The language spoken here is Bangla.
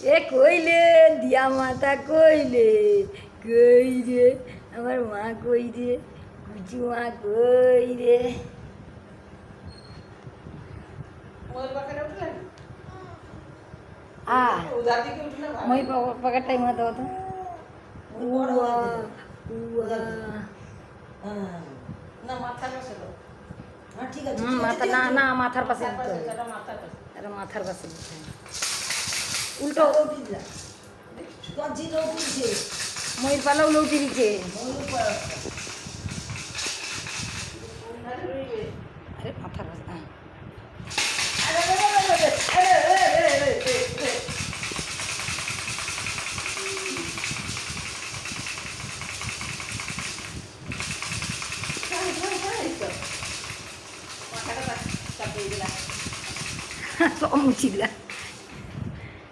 এ কইলে দিয়া মাতা কইলে কই রে আমার মা কই রে কুচু মা কই রে মই পকেট টাইম হতো তো উয়া উয়া না মাথার পাশে দাও। হ্যাঁ ঠিক আছে মাথা না না মাথার পাশে দিতে হবে এটা মাথার পাশে। এটা মাথার পাশে দিতে হবে উল্টো ময়ূর পালাও লৌটি দিচ্ছে আরে মাথার পাশে হ্যাঁ সব মুছি দিলা